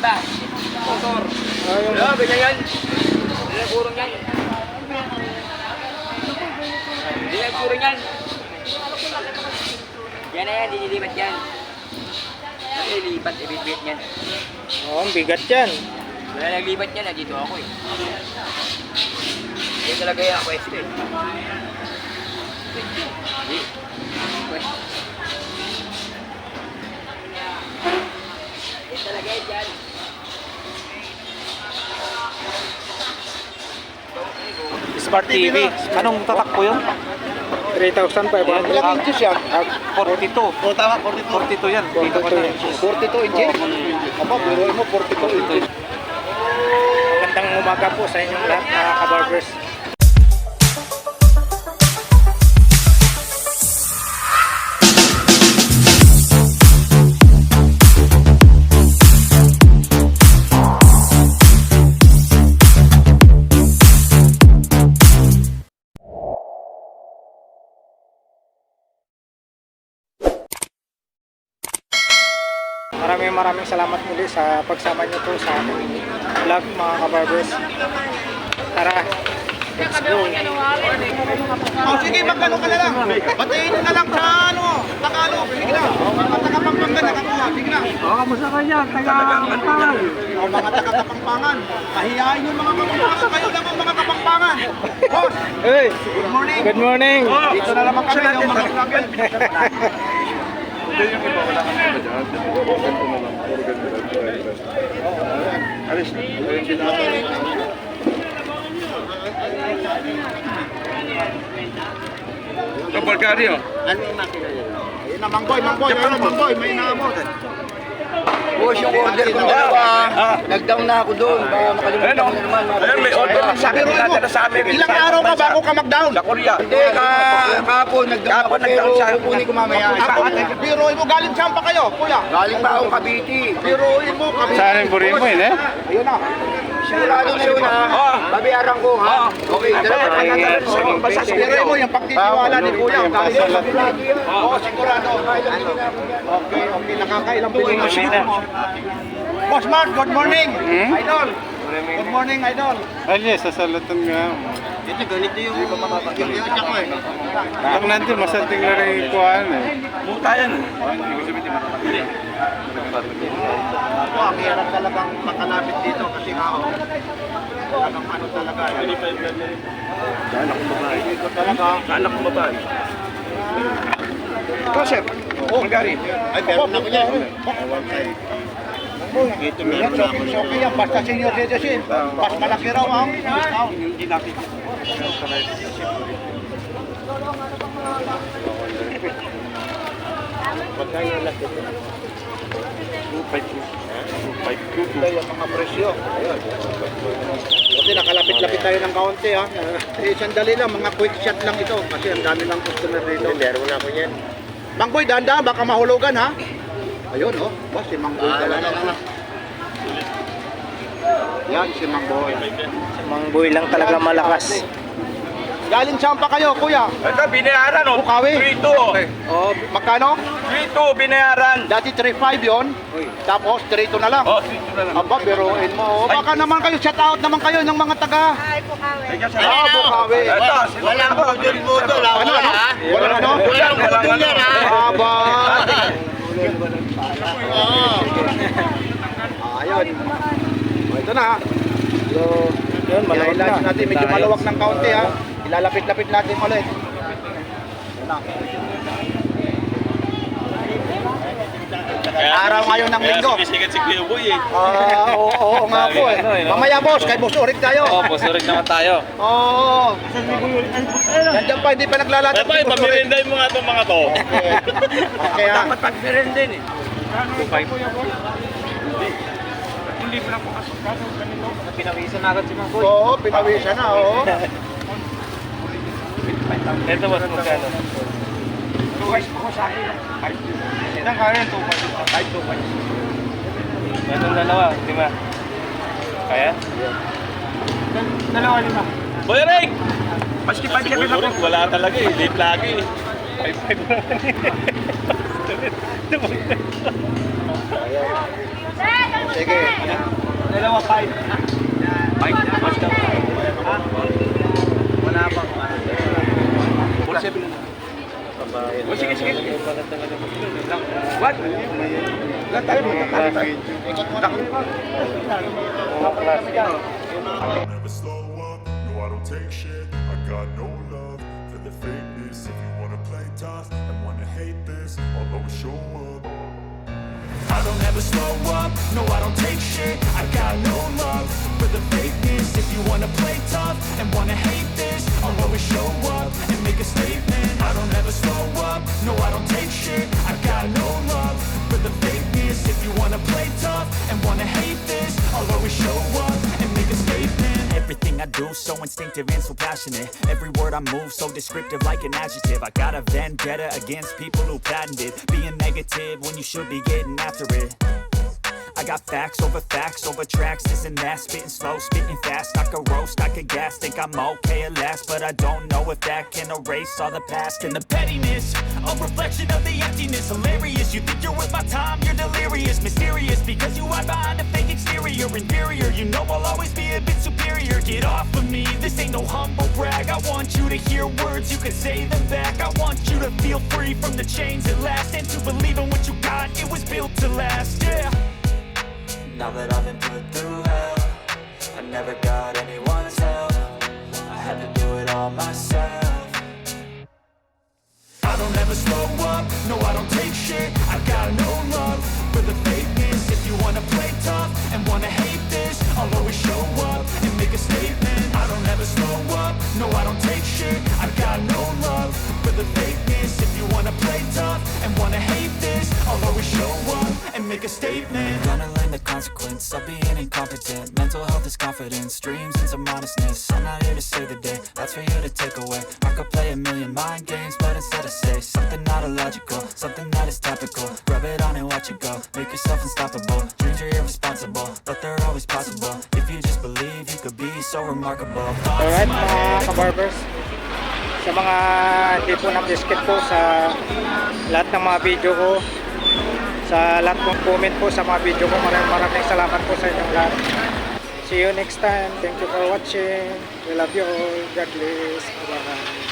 iba. Motor. Wala, ganyan yan. Hindi na kurong yan. Hindi na kurong yan. Yan na yan, dinilipat yan. Nililipat, ibit-bit yan. Oo, ang bigat yan. Wala naglipat yan, dito ako eh. Yan talaga yung pwesto eh. Pwesto. Yan talaga yan dyan. Smart TV. Anong tatak po yun? 3,500. Ilang inches yan? 42. O tama, 42. 42 yan. 42 inches? Aba, biruin mo, 42 inches. Magandang umaga po sa inyong lahat, mga kabarbers. Maraming salamat muli sa pagsama nyo po sa aking vlog, mga kabarbers. Tara, let's go. Oh, sige, magkano ka na lang. Batiin na lang sa ano, Tagalog. Sige na. Mga taga-Pampangan nakakuha. Sige na. Kamusta ka dyan? Taga-Kapampangan. O, mga taga-Kapampangan. Pahiyain yung mga Kapampangan. Kayo lang ang mga Kapampangan. Boss, Hey, good morning. good morning. Dito na naman kami yung mga vlogger. Kabarkaryo. Ano yung makina niya? Ayun na, Mangboy. Ayun na, Mangboy. May naamot. Boss, yung order ko dalawa. Nag-down na ako doon. Baka makalimutan ko na naman. Ayun, may order lang sa akin. Pinadala sa amin. Ilang araw ka bago ka mag-down? Sa Korea. Hindi, kahapon nag-down ako pero kukunin ko mamaya. Biruin mo, galing saan pa kayo, kuya? Galing pa akong Cavite. Biruin mo, kami. Saan yung burin mo yun eh? Ayun na. Sigurado na yun ha. Babayaran ko ha. Okay, dalawa ka na Biruin mo yung pagtitiwala ni kuya. Oo, sigurado. Okay, nakakailang bilhin na. Boss Mark, good morning. Idol. Good morning, Idol. Ay, sasalatan nga. Ito, ganito yung iyak mo eh. Ang nandiyo, masanting na rin ikuhaan eh. Muta yan. Ako, ang hirap talagang makalapit dito kasi nga ako. Talagang ano talaga. Anak ko babae. Dito talaga. Anak ko babae. Ito, sir. Magari. Ay, meron ako niya. Ito meron na ako. Okay yan, basta senior citizen. Mas malaki raw ang discount. Hindi natin. Ito yung mga presyo. Ayun. Kasi nakalapit-lapit tayo ng kaunti ha. Sandali lang, mga quick shot lang ito. Kasi ang dami lang customer dito. Meron na ako yan. Mangboy, dahan-dahan, baka mahulugan ha. Ayun oh, boss, si Mangboy talaga. Yan, si Mangboy. Mangboy lang talaga malakas. Galing saan pa kayo, kuya? Ito, binayaran o. Bukawi? 3-2. Oh, magkano? 3-2, binayaran. Dati 3.5 yon. Tapos 3.2 na lang. Oh, 3-2 na lang. Aba, biruin mo. Baka naman kayo, shout out naman kayo ng mga taga. Bukawi. Ito, Walang budol-budol ha. Ano? Wala ano? Walang budol yan ha. Aba. Ayun. Ito na ha. So, Yun, malawak i-lunch na. natin. Medyo malawak ng kaunti ha. Ilalapit-lapit natin ulit. Yun na. Araw ngayon ng linggo. Sumisigat si Kuya Boy eh. Oo nga po eh. Mamaya boss, kay Boss Urik tayo. Oo, posurik naman tayo. Oo. Nandiyan pa, hindi pa naglalatag. Ay, pamirinday mo nga itong mga to. Okay ha. Dapat pag-meron din eh. Pinawisan na agad si Mangboy. Oo, pinawisan na, oo. Ito mas magkano? 2 ako sa akin. Ilang kaya 2.5? Itong dalawa, 5. Kaya? Dalawa 5. Boy Ring! Maski pa siya ako. Wala talaga eh. Late lagi eh. 5 naman. Sige. Dalawa, 5. 5? Mas daw. Wala bang ano? 47 na. Oh, sige, sige. What? Lahat tayo magkakali tayo. Ikot mo na. I don't ever slow up, no I don't take shit. I got no love for the fakeness. If you wanna play tough and wanna hate this, I'll always show up. I don't ever slow up, no I don't take shit. I got no love for the fakeness. If you wanna play tough and wanna hate this, I'll always show up and make a statement. I don't ever slow up, no I don't take shit. I got no love for the fakeness. If you wanna play tough and wanna hate this, I'll always show up and make a statement. Everything I do so instinctive and so passionate. Every word I move so descriptive like an adjective. I got a vendetta against people who patented being negative when you should be getting after it. I got facts over tracks, this and that. Spitting slow, spitting fast. I could roast, I could gas. Think I'm okay at last, but I don't know if that can erase all the past. And the pettiness, a reflection of the emptiness. Hilarious, you think you're worth my time, you're delirious. Mysterious, because you hide behind a fake exterior. Inferior, you know I'll always be a bit superior. Get off of me, this ain't no humble brag. I want you to hear words, you can say them back. I want you to feel free from the chains at last, and to believe in what you got, it was built to last, yeah. Now that I've been put through hell, I never got anyone's help. I had to do it all myself. I don't ever slow up, no I don't take shit. I got no love for the fakeness. If you wanna play tough and wanna hate this, I'll always show up and make a statement. I don't ever slow up, no I don't take shit. I got no love for the fakeness. If you wanna play tough and wanna hate this, I'll always show up and make a statement. Gonna learn the consequence of being incompetent. Mental health is confidence, dreams and some honestness. I'm not here to save the day, that's for you to take away. I could play a million mind games, but instead I say something not illogical, something that is topical. Rub it on and watch it go, make yourself unstoppable. Dreams are irresponsible, but they're always possible. If you just believe, you could be so remarkable. Alright mga kabarbers, sa mga hindi po nag-skip po sa lahat ng mga video ko, sa lahat ng comment po sa mga video ko, maraming salamat po sa inyong lahat. See you next time. Thank you for watching. We love you all. God bless. Bye.